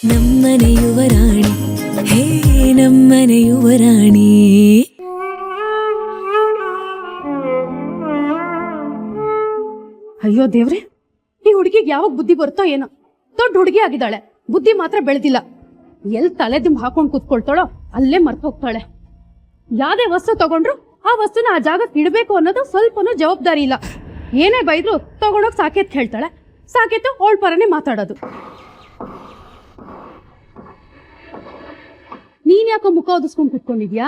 ನಮ್ಮನೆ ಯುವರಾಣಿ, ಹೇ ನಮ್ಮನೆ ಯುವರಾಣಿ. ಅಯ್ಯೋ ದೇವ್ರೆ, ಈ ಹುಡುಗಿಗೆ ಯಾವಾಗ ಬುದ್ಧಿ ಬರುತ್ತೋ ಏನೋ. ದೊಡ್ಡ ಹುಡುಗಿ ಆಗಿದ್ದಾಳೆ, ಬುದ್ಧಿ ಮಾತ್ರ ಬೆಳೆದಿಲ್ಲ. ಎಲ್ಲಿ ತಲೆ ದಿಂಬ್ ಹಾಕೊಂಡು ಕೂತ್ಕೊಳ್ತಾಳೋ ಅಲ್ಲೇ ಮರ್ತು ಹೋಗ್ತಾಳೆ. ಯಾವ್ದೇ ವಸ್ತು ತಗೊಂಡ್ರು ಆ ವಸ್ತುನ ಆ ಜಾಗಕ್ಕೆ ಇಡಬೇಕು ಅನ್ನೋದು ಸ್ವಲ್ಪನೂ ಜವಾಬ್ದಾರಿ ಇಲ್ಲ. ಏನೇ ಬೈದ್ರು ತಗೊಂಡೋಗಿ ಸಾಕೇತ್ ಹೇಳ್ತಾಳೆ, ಸಾಕೇತು ಅವಳ ಪರನೇ ಮಾತಾಡೋದು. ನೀನ್ ಯಾಕೋ ಮುಖ ಓದಿಸ್ಕೊಂಡು ಕುತ್ಕೊಂಡಿದ್ಯಾ?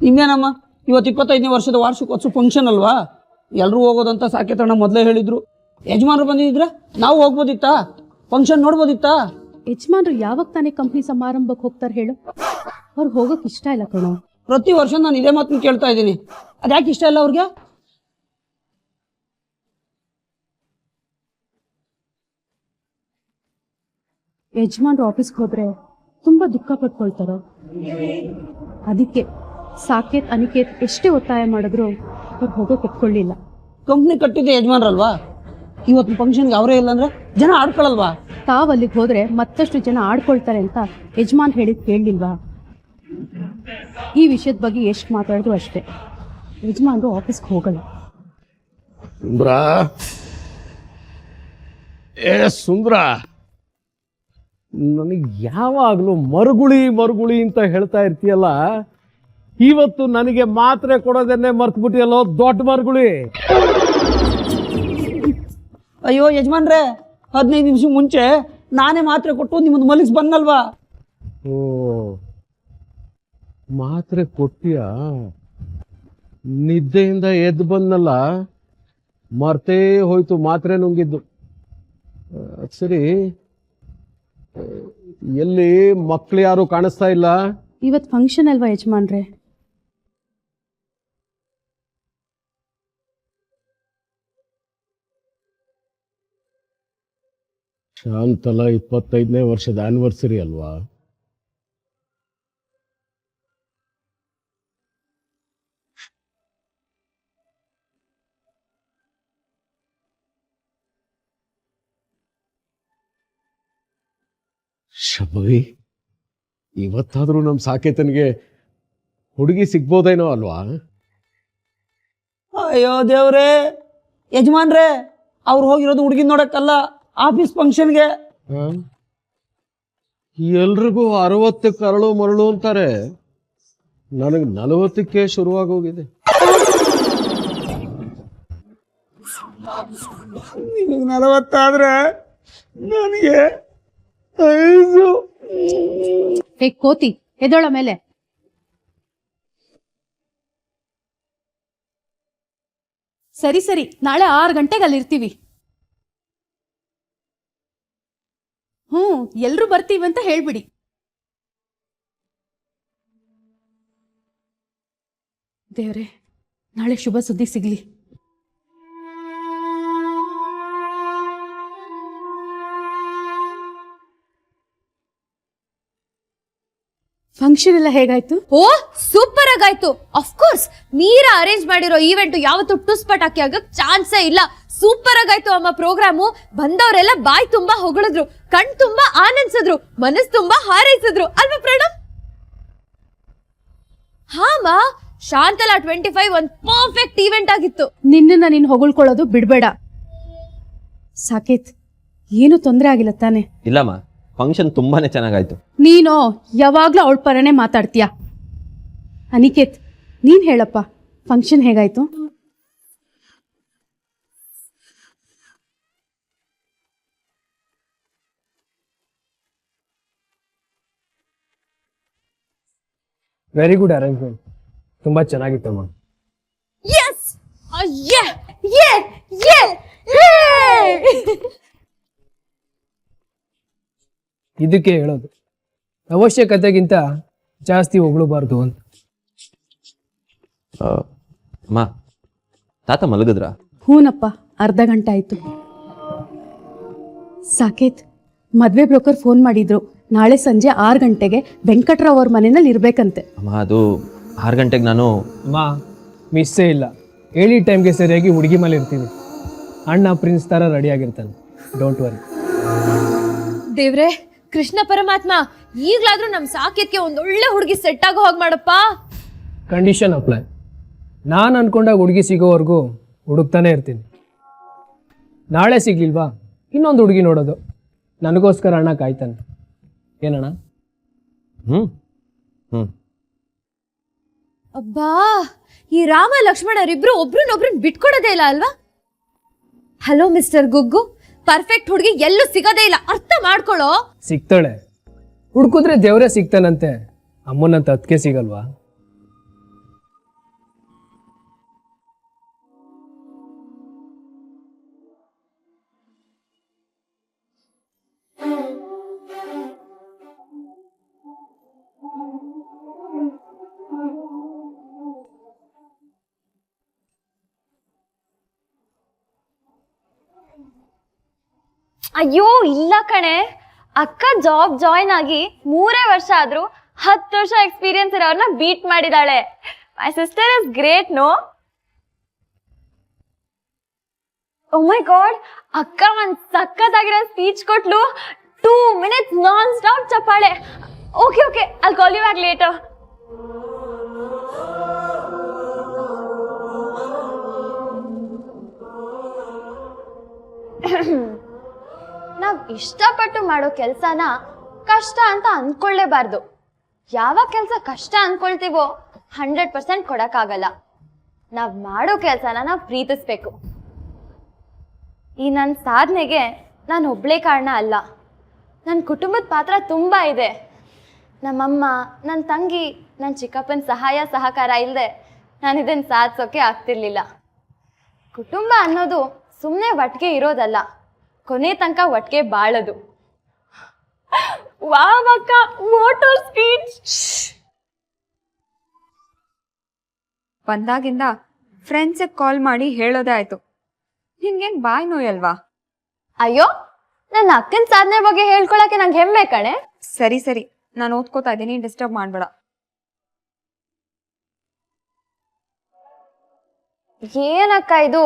ಇನ್ನೇನಮ್ಮ, ಇವತ್ತು 25ನೇ ವರ್ಷದ ವಾರ್ಷಿಕೋತ್ಸವ ಫಂಕ್ಷನ್ ಅಲ್ವಾ, ಎಲ್ಲರೂ ಹೋಗೋದಂತ ಸಾಕೇತಣ್ಣ ಮೊದಲೇ ಹೇಳಿದ್ರು. ಯಜಮಾನ್ರು ಬಂದಿದ್ರ ನಾವು ಹೋಗ್ಬೋದಿತ್ತಾ, ಫಂಕ್ಷನ್ ನೋಡ್ಬೋದಿತ್ತಾ? ಯಜಮಾನ್ರು ಯಾವಾಗ ತಾನೇ ಕಂಪ್ನಿ ಸಮಾರಂಭಕ್ಕೆ ಹೋಗ್ತಾರೆ ಹೇಳು? ಅವ್ರು ಹೋಗೋಕ್ ಇಷ್ಟ ಇಲ್ಲ ಕಣೋ. ಪ್ರತಿ ವರ್ಷ ನಾನು ಇದೇ ಮಾತನ್ನ ಕೇಳ್ತಾ ಇದ್ದೀನಿ, ಅದ್ಯಾಕೆ ಇಷ್ಟ ಇಲ್ಲ ಅವ್ರಿಗೆ? ಯಜಮಾನ್ರು ಆಫೀಸ್ಗೆ ಹೋದ್ರೆ ತುಂಬಾ ದುಃಖ ಪಟ್ಕೊಳ್ತಾರೋ. ಅದಕ್ಕೆ ಸಾಕೇತ್ ಅನಿಕೇತ್ ಎಷ್ಟೇ ಒತ್ತಾಯ ಮಾಡಿದ್ರು ಅವ್ರು ಹೋಗೋಕೆ ಒಪ್ಕೊಳ್ಳಿಲ್ಲ. ಕಂಪ್ನಿ ಕಟ್ಟಿದ್ದೆ ಯಜಮಾನ್ರಲ್ವಾ, ಇವತ್ತು ಫಂಕ್ಷನ್ಗೆ ಅವರೇ ಇಲ್ಲ ಅಂದ್ರೆ ಜನ ಆಡ್ಕೊಳಲ್ವಾ? ತಾವ್ ಅಲ್ಲಿಗೆ ಹೋದ್ರೆ ಮತ್ತಷ್ಟು ಜನ ಆಡ್ಕೊಳ್ತಾರೆ ಅಂತ ಯಜಮಾನ್ ಹೇಳಿದ್ ಕೇಳಲಿಲ್ವಾ? ಈ ವಿಷಯದ ಬಗ್ಗೆ ಎಷ್ಟು ಮಾತಾಡಿದ್ರು ಅಷ್ಟೇ, ಯಜಮಾನ್ರು ಆಫೀಸ್ಗೆ ಹೋಗಲ್ಲ. ಸುಂದ್ರ, ಸುಂದ್ರ, ನನಗೆ ಯಾವಾಗಲೂ ಮರುಗುಳಿ ಮರುಗುಳಿ ಅಂತ ಹೇಳ್ತಾ ಇರ್ತೀಯಲ್ಲ, ಇವತ್ತು ನನಗೆ ಮಾತ್ರೆ ಕೊಡೋದನ್ನೇ ಮರ್ತು ಬಿಟ್ಟಿಯಲ್ಲೋ ದೊಡ್ಡ ಮರುಗುಳಿ. ಅಯ್ಯೋ ಯಜಮಾನ್ರೆ, 15 ನಿಮಿಷ ಮುಂಚೆ ನಾನೇ ಮಾತ್ರೆ ಕೊಟ್ಟು ನಿಮ್ಮನ್ನು ಮಲಗಿಸಿ ಬಂದಲ್ವಾ? ಓ, ಮಾತ್ರೆ ಕೊಟ್ಟಿಯ? ನಿದ್ದೆಯಿಂದ ಎದ್ದು ಬಂದಲ್ಲ, ಮರ್ತೇ ಹೋಯ್ತು ಮಾತ್ರೆ ನುಂಗಿದ್ದು. ಸರಿ, ಎಲ್ಲಿ ಮಕ್ಳು ಯಾರು ಕಾಣಿಸ್ತಾ ಇಲ್ಲ? ಇವತ್ತು ಫಂಕ್ಷನ್ ಅಲ್ವಾ ಯಜಮಾನ್ರೆ? ಶಾಂತಲ 25ನೇ ವರ್ಷದ ಆನಿವರ್ಸರಿ ಅಲ್ವಾ? ಶಬವಿ, ಇವತ್ತಾದ್ರೂ ನಮ್ಮ ಸಾಕೇತನಿಗೆ ಹುಡುಗಿ ಸಿಗ್ಬೋದೇನೋ ಅಲ್ವಾ? ಅಯ್ಯೋ ದೇವ್ರೇ, ಯಜಮಾನ್ರೆ ಅವ್ರು ಹೋಗಿರೋದು ಹುಡುಗಿನ ನೋಡಕ್ಕಲ್ಲ, ಆಫೀಸ್ ಫಂಕ್ಷನ್ಗೆ. ಎಲ್ರಿಗೂ 60ಕ್ಕೆ ಅರಳು ಮರಳು ಅಂತಾರೆ, ನನಗೆ 40ಕ್ಕೆ ಶುರುವಾಗಿ ಹೋಗಿದೆ. ನಿನಗೆ 40 ಆದ್ರೆ ನನಗೆ 5. ಹೇ ಕೋತಿ, ಎದೋಳ ಮೇಲೆ. ಸರಿ ಸರಿ, ನಾಳೆ 6 ಗಂಟೆಗೆ ಅಲ್ಲಿರ್ತೀವಿ. ಎಲ್ರೂ ಬರ್ತೀವಿ ಅಂತ ಹೇಳ್ಬಿಡಿ. ದೇವ್ರೆ, ನಾಳೆ ಶುಭ ಸುದ್ದಿ ಸಿಗ್ಲಿ. ಫಂಕ್ಷನ್ ಎಲ್ಲ ಹೇಗಾಯ್ತು? ಓ, ಸೂಪರ್ ಆಗಾಯ್ತು. ಅಫ್ಕೋರ್ಸ್, ಮೀರಾ ಅರೇಂಜ್ ಮಾಡಿರೋ ಈವೆಂಟ್ ಯಾವತ್ತೂ ಟುಸ್ ಪಟಾಕಿ ಆಗಕ್ ಚಾನ್ಸೇ ಇಲ್ಲ. ಸೂಪರ್ ಆಗಾಯ್ತು ಅಮ್ಮ ಪ್ರೋಗ್ರಾಮು. ಬಂದವರೆಲ್ಲ ಬಾಯ್ ತುಂಬಾ ಹೊಗಳಿದ್ರು, ಕಣ್ ತುಂಬಾ ಆನಂದಿಸಿದ್ರು, ಮನಸ್ ತುಂಬಾ ಹಾರೈಸಿದ್ರು ಅಲ್ವಾ ಪ್ರಣಮ್? ಹಾಮ, ಶಾಂತಲಾ 25 ಒಂದು ಪರ್ಫೆಕ್ಟ್ ಈವೆಂಟ್ ಆಗಿತ್ತು. ನಿನ್ನನ್ನ ನೀನ್ ಹೊಗಳ್ಕೊಳ್ಳೋದು ಬಿಡ್ಬೇಡ ಸಾಕೇತ್. ಏನು ತೊಂದರೆ ಆಗಿಲ್ಲ ತಾನೆ? ಇಲ್ಲಮ್ಮ, ಫಂಕ್ಷನ್ ತುಂಬಾನೇ ಚೆನ್ನಾಗಾಯ್ತು. ನೀನೋ ಯಾವಾಗ್ಲೂ ಅವಳ ಪರನೇ ಮಾತಾಡ್ತೀಯ. ಅನಿಕೇತ್, ನೀನ್ ಹೇಳಪ್ಪ, ಫಂಕ್ಷನ್ ಹೇಗಾಯ್ತು? ವೆರಿ ಗುಡ್ ಅರೇಂಜ್ಮೆಂಟ್, ತುಂಬಾ ಚೆನ್ನಾಗಿತ್ತಮ್ಮ. ಯೆಸ್, ಯೇ ಯೇ ಯೇ ಇದಕ್ಕೆ ಹೇಳೋದು, ಅವಶ್ಯಕತೆಗಿಂತ ಜಾಸ್ತಿ ಹೊಗಳಬಾರ್ದು ಅಂತ. ಅಮ್ಮ, ತಾತ ಮಲಗಿದ್ರ? ಹೂನಪ್ಪ, ಅರ್ಧ ಗಂಟೆ ಆಯ್ತು. ಸಾಕೇತ್, ಮದ್ವೆ ಬ್ರೋಕರ್ ಫೋನ್ ಮಾಡಿದ್ರು, ನಾಳೆ ಸಂಜೆ 6 ಗಂಟೆಗೆ ವೆಂಕಟ್ರಾವ್ ಅವ್ರ ಮನೆಯಲ್ಲಿ ಇರ್ಬೇಕಂತೆ. ಅಮ್ಮ, ಅದು 6 ಗಂಟೆಗೆ ನಾನು ಮಿಸ್ಸೇ ಇಲ್ಲ, ಹೇಳಿ ಟೈಮ್ಗೆ ಸರಿಯಾಗಿ ಹುಡುಗಿ ಮೇಲೆ ಇರ್ತೀವಿ. ಅಣ್ಣ ಪ್ರಿನ್ಸ್ ತರ ರೆಡಿ ಆಗಿರ್ತಾನೆ, ಡೋಂಟ್ ವರಿ. ದೇವ್ರೆ, ಕೃಷ್ಣ ಪರಮಾತ್ಮ ಈಗ್ಲಾದ್ರೂ ನಮ್ ಸಾಕ್ಯಕ್ಕೆ ಒಂದೊಳ್ಳೆ ಹುಡುಗಿ ಸೆಟ್ ಆಗೋ ಹೋಗ್ ಮಾಡಪ್ಪ. Condition apply. ನಾನು ಅನ್ಕೊಂಡಾಗ ಹುಡುಗಿ ಸಿಗೋವರೆಗೂ ಹುಡುಕ್ತಾನೆ ಇರ್ತೀನಿ. ನಾಳೆ ಸಿಗ್ಲಿಲ್ವಾ ಇನ್ನೊಂದು ಹುಡುಗಿ ನೋಡೋದು. ನನಗೋಸ್ಕರ ಅಣ್ಣ ಕಾಯ್ತಾನೆ. ಏನಣ್ಣ? ಹ್ಞೂ ಹ್ಞೂ ಅಬ್ಬಾ, ಈ ರಾಮ ಲಕ್ಷ್ಮಣರಿಬ್ರು ಒಬ್ರನ್ನೊಬ್ರನ್ನ ಬಿಟ್ಕೊಡೋದೇ ಇಲ್ಲ ಅಲ್ವಾ? ಹಲೋ ಮಿಸ್ಟರ್ ಗುಗ್ಗು, ಪರ್ಫೆಕ್ಟ್ ಹುಡುಗಿ ಎಲ್ಲೂ ಸಿಗೋದೇ ಇಲ್ಲ, ಅರ್ಥ ಮಾಡ್ಕೊಳ್ಳೋ. ಸಿಗ್ತಾಳೆ. ಹುಡ್ಕುದ್ರೆ ದೇವ್ರೇ ಸಿಗ್ತಾನಂತೆ, ಅಮ್ಮನಂತ ಅದಕ್ಕೆ ಸಿಗಲ್ವಾ? ಅಯ್ಯೋ ಇಲ್ಲ ಕಣೆ, ಅಕ್ಕ ಜಾಬ್ ಜಾಯ್ನ್ ಆಗಿ 3 ವರ್ಷ ಆದ್ರೂ 10 ವರ್ಷ ಎಕ್ಸ್ಪೀರಿಯನ್ಸ್ ಇರೋರ್ನ ಬೀಟ್ ಮಾಡಿದಾಳೆ. My sister is great no? Oh my god, ಅಕ್ಕ ಒಂದ್ ಸಕ್ಕತ್ತಾಗಿರೋ ಸ್ಪೀಚ್ ಕೊಟ್ಲು. 2 minutes ನಾನ್ ಸ್ಟಾಪ್ ಚಪ್ಪಾಳೆ. Okay okay, I'll call you back later. ನಾವ್ ಇಷ್ಟಪಟ್ಟು ಮಾಡೋ ಕೆಲ್ಸನ ಕಷ್ಟ ಅಂತ ಅನ್ಕೊಳ್ಳೇಬಾರ್ದು. ಯಾವ ಕೆಲ್ಸ ಕಷ್ಟ ಅನ್ಕೊಳ್ತೀವೋ 100% ಕೊಡಕ್ಕಾಗಲ್ಲ. ನಾವ್ ಮಾಡೋ ಕೆಲ್ಸನ ನಾವ್ ಪ್ರೀತಿಸ್ಬೇಕು. ಈ ನನ್ನ ಸಾಧನೆಗೆ ನಾನು ಒಬ್ಳೇ ಕಾರಣ ಅಲ್ಲ, ನನ್ನ ಕುಟುಂಬದ ಪಾತ್ರ ತುಂಬಾ ಇದೆ. ನಮ್ಮಮ್ಮ, ನನ್ನ ತಂಗಿ, ನನ್ನ ಚಿಕ್ಕಪ್ಪನ ಸಹಾಯ ಸಹಕಾರ ಇಲ್ಲದೆ ನಾನು ಇದನ್ನ ಸಾಧಿಸೋಕೆ ಆಗ್ತಿರ್ಲಿಲ್ಲ. ಕುಟುಂಬ ಅನ್ನೋದು ಸುಮ್ಮನೆ ಒಟ್ಟಿಗೆ ಇರೋದಲ್ಲ, ಕೊನೆ ತನಕ ಒಟ್ಟಿಗೆ ಬಾಳೋದು. ವಾವ್ ಅಕ್ಕ, ಮೋಟೋ ಸ್ಪೀಚ್. ಬಂದಾಗಿಂದ ಫ್ರೆಂಡ್ಸಿಗೆ ಕಾಲ್ ಮಾಡಿ ಹೇಳೋದೇ ಆಯ್ತು. ನಿನ್ಗೇನ್ ಬಾಯ್ ನೋಯಲ್ವಾ? ಅಯ್ಯೋ, ನನ್ನ ಅಕ್ಕನ ಸಾಧನೆ ಬಗ್ಗೆ ಹೇಳ್ಕೊಳಕ್ಕೆ ನಂಗೆ ಹೆಮ್ಮೆ ಕಣೆ. ಸರಿ ಸರಿ, ನಾನು ಓದ್ಕೋತಾ ಇದ್ದೀನಿ, ಡಿಸ್ಟರ್ಬ್ ಮಾಡ್ಬೇಡ. ಏನಕ್ಕ ಇದು,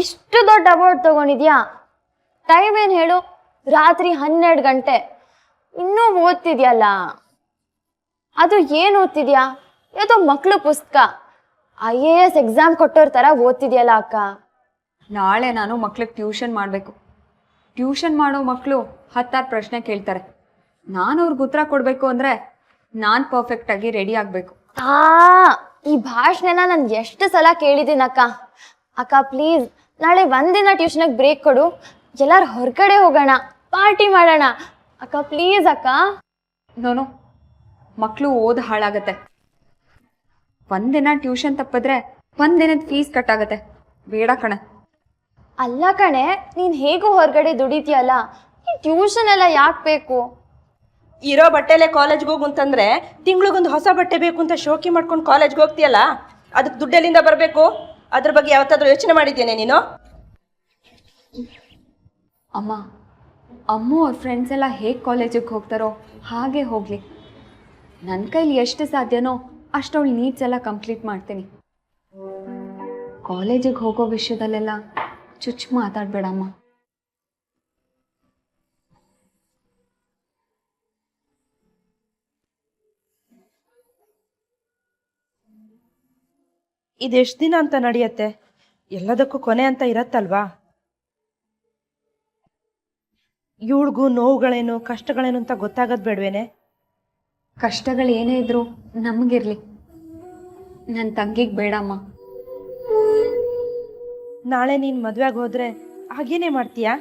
ಇಷ್ಟು ದೊಡ್ಡ ಅವಾರ್ಡ್ ತಗೊಂಡಿದ್ಯಾ? ಟೈಮ್ ಏನ್ ಹೇಳು? ರಾತ್ರಿ 12 ಗಂಟೆ. ಇನ್ನೂ ಓದ್ತಿದ್ಯಲ್ಲ? ಅದು ಏನ್ ಓದ್ತಿದ್ಯಾ? ಯಾವುದೋ ಮಕ್ಳು ಪುಸ್ತಕ, IAS ಎಕ್ಸಾಮ್ ಕೊಟ್ಟೋರ್ ತರ ಓದ್ತಿದ್ಯಲ್ಲ ಅಕ್ಕ. ನಾಳೆ ನಾನು ಮಕ್ಳಿಗೆ ಟ್ಯೂಷನ್ ಮಾಡಬೇಕು. ಟ್ಯೂಷನ್ ಮಾಡೋ ಮಕ್ಕಳು 10 ಪ್ರಶ್ನೆ ಕೇಳ್ತಾರೆ. ನಾನು ಅವ್ರಿಗೆ ಉತ್ತರ ಕೊಡಬೇಕು ಅಂದರೆ ನಾನು ಪರ್ಫೆಕ್ಟಾಗಿ ರೆಡಿ ಆಗಬೇಕು. ಈ ಭಾಷಣನ ನಾನು ಎಷ್ಟು ಸಲ ಕೇಳಿದ್ದೀನಕ್ಕ. ಅಕ್ಕ ಪ್ಲೀಸ್, ನಾಳೆ ಒಂದಿನ ಟ್ಯೂಷನ್ಗೆ ಬ್ರೇಕ್ ಕೊಡು, ಎಲ್ಲಾರು ಹೊರಗಡೆ ಹೋಗೋಣ, ಪಾರ್ಟಿ ಮಾಡೋಣ ಅಕ್ಕ, ಪ್ಲೀಸ್ ಅಕ್ಕ. ನೋನು, ಮಕ್ಕಳು ಓದ್ ಹಾಳಾಗತ್ತೆ. ಒಂದಿನ ಟ್ಯೂಷನ್ ತಪ್ಪಿದ್ರೆ ಒಂದಿನದ ಫೀಸ್ ಕಟ್ಟಾಗತ್ತೆ. ಬೇಡ ಕಣೆ. ಅಲ್ಲ ಕಣೆ, ನೀನ್ ಹೇಗೂ ಹೊರಗಡೆ ದುಡಿತೀಯಲ್ಲ, ಈ ಟ್ಯೂಷನ್ ಎಲ್ಲ ಯಾಕೆ ಬೇಕು? ಇರೋ ಬಟ್ಟೆಲೆ ಕಾಲೇಜ್ಗೆ ಹೋಗು ಅಂತಂದ್ರೆ ತಿಂಗಳಿಗೊಂದು ಹೊಸ ಬಟ್ಟೆ ಬೇಕು ಅಂತ ಶೋಕಿ ಮಾಡ್ಕೊಂಡು ಕಾಲೇಜ್ಗೆ ಹೋಗ್ತೀಯಲ್ಲ, ಅದಕ್ಕೆ ದುಡ್ಡೆಲ್ಲಿಂದ ಬರಬೇಕು? ಅದ್ರ ಬಗ್ಗೆ ಯಾವತ್ತಾದ್ರೂ ಯೋಚನೆ ಮಾಡಿದ್ದೇನೆ ನೀನು? ಅಮ್ಮ, ಅಮ್ಮು ಅವ್ರ ಫ್ರೆಂಡ್ಸ್ ಎಲ್ಲ ಹೇಗೆ ಕಾಲೇಜಿಗೆ ಹೋಗ್ತಾರೋ ಹಾಗೆ ಹೋಗಲಿ. ನನ್ನ ಕೈಲಿ ಎಷ್ಟು ಸಾಧ್ಯನೋ ಅಷ್ಟು ಅವಳು ನೀಡ್ಸ್ ಎಲ್ಲ ಕಂಪ್ಲೀಟ್ ಮಾಡ್ತೀನಿ. ಕಾಲೇಜಿಗೆ ಹೋಗೋ ವಿಷಯದಲ್ಲೆಲ್ಲ ಚುಚ್ಚು ಮಾತಾಡಬೇಡಮ್ಮ. ಇದೆಷ್ಟು ದಿನ ಅಂತ ನಡೆಯುತ್ತೆ? ಎಲ್ಲದಕ್ಕೂ ಕೊನೆ ಅಂತ ಇರತ್ತಲ್ವಾ? ಇವಳಿಗೂ ನೋವುಗಳೇನು ಕಷ್ಟಗಳೇನು ಅಂತ ಗೊತ್ತಾಗದ್ ಬೇಡವೇನೆ? ಕಷ್ಟಗಳು ಏನೇ ಇದ್ರು ನಮಗಿರ್ಲಿ, ನನ್ನ ತಂಗಿಗೆ ಬೇಡಮ್ಮ. ನಾಳೆ ನೀನು ಮದುವೆಗೆ ಹೋದ್ರೆ ಹಾಗೇನೇ ಮಾಡ್ತೀಯಾ?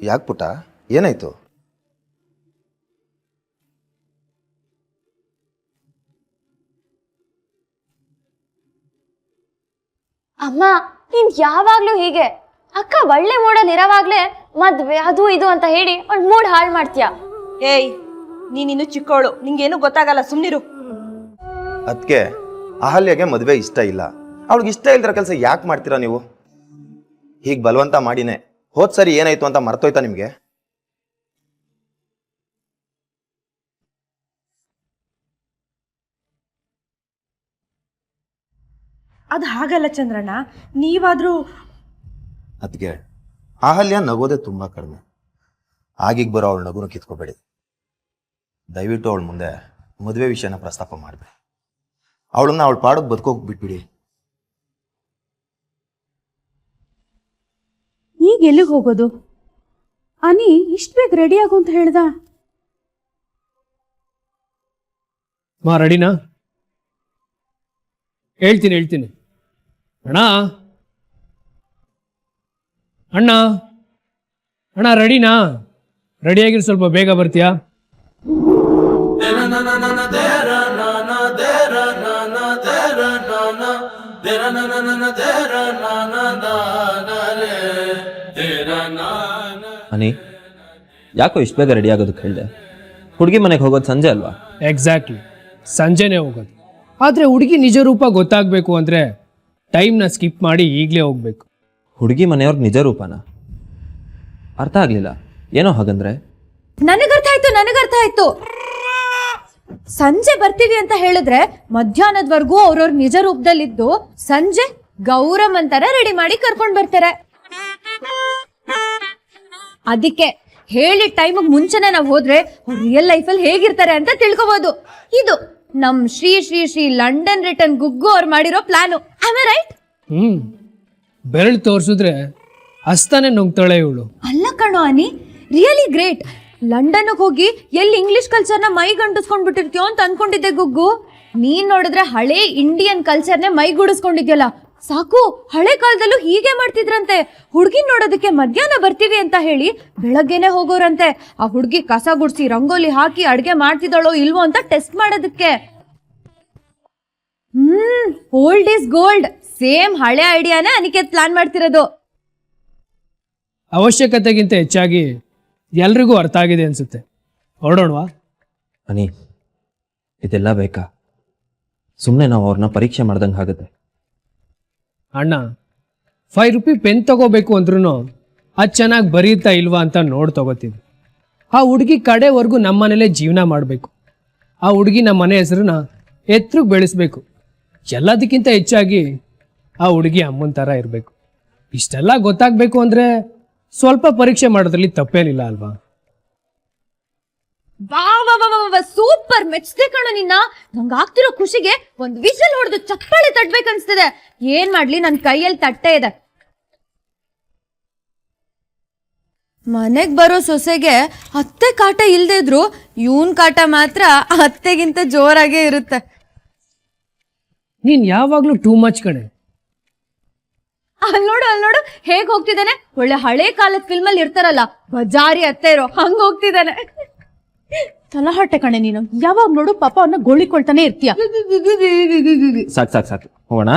ಯಾಕೆ ಪುಟ್ಟ, ಏನಾಯ್ತು? ಅಮ್ಮ, ನೀನ್ ಯಾವಾಗ್ಲೂ ಹೀಗೆ. ಅಕ್ಕ ಒಳ್ಳೆ ಮೂಡಲ್ಲಿ ಇರೋವಾಗ್ಲೇ ಮದ್ವೆ ಅದು ಇದು ಅಂತ ಹೇಳಿ ಅವ್ಳ ಮೂಡ್ ಹಾಳು ಮಾಡ್ತೀಯ. ಏಯ್, ನೀನಿನ್ನು ಚಿಕ್ಕವಳು, ನಿಂಗೇನು ಗೊತ್ತಾಗಲ್ಲ, ಸುಮ್ನಿರು. ಅದಕ್ಕೆ ಅಹಲ್ಯಗೆ ಮದುವೆ ಇಷ್ಟ ಇಲ್ಲ. ಅವಳಿಗೆ ಇಷ್ಟ ಇಲ್ದಿರೋ ಕೆಲಸ ಯಾಕೆ ಮಾಡ್ತೀರಾ ನೀವು? ಹೀಗೆ ಬಲವಂತ ಮಾಡಿನೇ ಹೋದ್ ಸರಿ ಏನಾಯ್ತು ಅಂತ ಮರ್ತೋಯ್ತಾ ನಿಮಗೆ? ಅದು ಹಾಗಲ್ಲ ಚಂದ್ರಣ್ಣ, ನೀವಾದರೂ ಅದಕ್ಕೆ ಅಹಲ್ಯ ನಗೋದೇ ತುಂಬ ಕಡಿಮೆ. ಆಗೀಗ ಬರೋ ಅವಳ ನಗುನ ಕಿತ್ಕೋಬೇಡಿ. ದಯವಿಟ್ಟು ಅವಳ ಮುಂದೆ ಮದುವೆ ವಿಷಯನ ಪ್ರಸ್ತಾಪ ಮಾಡಬೇಡಿ. ಅವಳನ್ನ ಅವಳ ಪಾಡೋದು ಬದುಕೋಗಿ ಬಿಟ್ಬಿಡಿ. ಈಗ ಎಲ್ಲಿಗೆ ಹೋಗೋದು? ಅನಿ ಇಷ್ಟು ಬೇಗ ರೆಡಿ ಆಗು ಅಂತ ಹೇಳ್ದ. ಮಾ ರೆಡಿನಾ? ಹೇಳ್ತೀನಿ ಅಣ್ಣ ಅಣ್ಣ ಅಣ್ಣ ರೆಡಿನಾ? ರೆಡಿಯಾಗಿರು, ಸ್ವಲ್ಪ ಬೇಗ ಬರ್ತೀಯಾ? ಅನಿ, ಯಾಕೋ ಇಷ್ಟು ಬೇಗ ರೆಡಿ ಆಗೋದಕ್ಕೆ ಹೇಳಿದೆ? ಹುಡುಗಿ ಮನೆಗೆ ಹೋಗೋದು ಸಂಜೆ ಅಲ್ವಾ? ಎಕ್ಸಾಕ್ಟ್ಲಿ, ಸಂಜೆನೇ ಹೋಗೋದು. ಆದರೆ ಹುಡುಗಿ ನಿಜ ರೂಪ ಗೊತ್ತಾಗಬೇಕು ಅಂದರೆ ಟೈಮ್ನ ಸ್ಕಿಪ್ ಮಾಡಿ ಈಗಲೇ ಹೋಗ್ಬೇಕು. ಹುಡುಗಿ ಮನೆಯವ್ರಿಗೆ ನಿಜ ರೂಪನ? ಅರ್ಥ ಆಗಲಿಲ್ಲ, ಏನೋ ಹಾಗಂದ್ರೆ? ನನಗರ್ಥ ಆಯ್ತು. ಸಂಜೆ ಬರ್ತೀವಿ ಅಂತ ಹೇಳಿದ್ರೆ ಮಧ್ಯಾಹ್ನದವರೆಗೂ ಅವ್ರವ್ರ ನಿಜ ರೂಪದಲ್ಲಿದ್ದು ಸಂಜೆ ಗೌರಮ್ ಅಂತಾರ ರೆಡಿ ಮಾಡಿ ಕರ್ಕೊಂಡ್ ಬರ್ತಾರೆ. ಅದಕ್ಕೆ ಹೇಳಿ ಟೈಮಿಗೆ ಮುಂಚೆನೆ ನಾವು ಹೋದ್ರೆ ಅವ್ರು ರಿಯಲ್ ಲೈಫಲ್ಲಿ ಹೇಗಿರ್ತಾರೆ ಅಂತ ತಿಳ್ಕೊಬಹುದು. ಇದು ನಮ್ ಶ್ರೀ ಶ್ರೀ ಶ್ರೀ ಲಂಡನ್ ರಿಟರ್ನ್ ಗುಗ್ಗು ಅವ್ರು ಮಾಡಿರೋ ಪ್ಲಾನು. ರೈಟ್? ಬೆರಳು ತೋರಿಸಿದ್ರೆ ಹಸ್ತಾನೆ ನುಗ್ತಾಳೆ ಇವಳು. ಅಲ್ಲ ಕಣೋ ಅನಿ, ರಿಯಲಿ ಗ್ರೇಟ್. ಲಂಡನ್ಗೆ ಹೋಗಿ ಎಲ್ಲಿ ಇಂಗ್ಲಿಷ್ ಕಲ್ಚರ್ನ ಮೈಗಂಟಿಸ್ಕೊಂಡ್ ಬಿಟ್ಟಿರ್ತೀಯೋ ಅಂತ ಅನ್ಕೊಂಡಿದ್ದೆ ಗುಗ್ಗು. ನೀನ್ ನೋಡಿದ್ರೆ ಹಳೆ ಇಂಡಿಯನ್ ಕಲ್ಚರ್ನೇ ಮೈಗೂಡಿಸ್ಕೊಂಡಿದ್ಯಲ್ಲ. ಸಾಕು, ಹಳೆ ಕಾಲದಲ್ಲೂ ಹೀಗೆ ಮಾಡ್ತಿದ್ರಂತೆ. ಹುಡುಗಿ ನೋಡೋದಕ್ಕೆ ಮಧ್ಯಾಹ್ನ ಬರ್ತೀವಿ ಅಂತ ಹೇಳಿ ಬೆಳಗ್ಗೆನೆ ಹೋಗೋರಂತೆ. ಆ ಹುಡುಗಿ ಕಸ ಗುಡ್ಸಿ ರಂಗೋಲಿ ಹಾಕಿ ಅಡ್ಗೆ ಮಾಡ್ತಿದ್ದಾಳೋ ಇಲ್ವೋ ಅಂತ ಟೆಸ್ಟ್ ಮಾಡೋದಕ್ಕೆ. Old is gold. ಸೇಮ್ ಹಳೆ ಐಡಿಯಾನೇ ಅನಿಕೇತ್ ಪ್ಲಾನ್ ಮಾಡ್ತಿರೋದು. ಅವಶ್ಯಕತೆಗಿಂತ ಹೆಚ್ಚಾಗಿ ಎಲ್ರಿಗೂ ಅರ್ಥ ಆಗಿದೆ ಅನ್ಸುತ್ತೆ. ಹೊರಡೋಣವಾ? ಅನಿ, ಇದೆಲ್ಲ ಬೇಕಾ? ಸುಮ್ಮನೆ ನಾವು ಅವ್ರನ್ನ ಪರೀಕ್ಷೆ ಮಾಡ್ದಂಗೆ ಆಗುತ್ತೆ. ಅಣ್ಣ, 5 ರೂಪಾಯಿ ಪೆನ್ ತಗೋಬೇಕು ಅಂದ್ರೂ ಅದು ಚೆನ್ನಾಗಿ ಬರೀತಾ ಇಲ್ವಾ ಅಂತ ನೋಡಿ ತಗೋತೀವಿ. ಆ ಹುಡುಗಿ ಕಡೆವರೆಗೂ ನಮ್ಮನೇಲೇ ಜೀವನ ಮಾಡಬೇಕು. ಆ ಹುಡುಗಿ ನಮ್ಮ ಮನೆ ಹೆಸರನ್ನ ಎತ್ತರಕ್ಕೆ ಬೆಳೆಸ್ಬೇಕು. ಎಲ್ಲದಕ್ಕಿಂತ ಹೆಚ್ಚಾಗಿ ಆ ಹುಡುಗಿ ಅಮ್ಮನ ಥರ ಇರಬೇಕು. ಇಷ್ಟೆಲ್ಲ ಗೊತ್ತಾಗಬೇಕು ಅಂದರೆ ಸ್ವಲ್ಪ ಪರೀಕ್ಷೆ ಮಾಡೋದ್ರಲ್ಲಿ ತಪ್ಪೇನಿಲ್ಲ ಅಲ್ವಾ? ಸೂಪರ್, ಮೆಚ್ಚಿದೆ ಕಣೋ ನಿನ್ನ. ನಂಗೆ ಆಗ್ತಿರೋ ಖುಷಿಗೆ ಒಂದು ವಿಷಲ್ ಹೊಡೆದು ಚಪ್ಪಾಳೆ ತಟ್ಬೇಕನ್ಸ್ತಿದೆ. ಏನ್ ಮಾಡ್ಲಿ, ನನ್ ಕೈಯಲ್ಲಿ ತಟ್ಟೆ ಇದೆ. ಮನೆಗ್ ಬರೋ ಸೊಸೆಗೆ ಅತ್ತೆ ಕಾಟ ಇಲ್ದೇ ಇದ್ರು ಇವನ್ ಕಾಟ ಮಾತ್ರ ಅತ್ತೆಗಿಂತ ಜೋರಾಗೇ ಇರುತ್ತೆ. ನೀನ್ ಯಾವಾಗ್ಲೂ ಟೂ ಮಚ್ ಕಣೆ. ಅಲ್ಲಿ ನೋಡು ಹೇಗ್ ಹೋಗ್ತಿದ್ದಾನೆ. ಒಳ್ಳೆ ಹಳೆ ಕಾಲದ ಫಿಲ್ಮ್ ಅಲ್ಲಿ ಇರ್ತಾರಲ್ಲ, ಬಜಾರಿ ಅತ್ತೆ ಇರೋ ಹಂಗ ಹೋಗ್ತಿದ್ದಾನೆ. ತಲಹಟ್ಟೆ ಕಣೆ ನೀನು. ಯಾವಾಗ ನೋಡು ಪಾಪ ಅವನ್ನ ಗೋಳಿಕೊಳ್ತಾನೆ ಇರ್ತೀಯ. ಸಾಕು ಹೋಗೋಣ.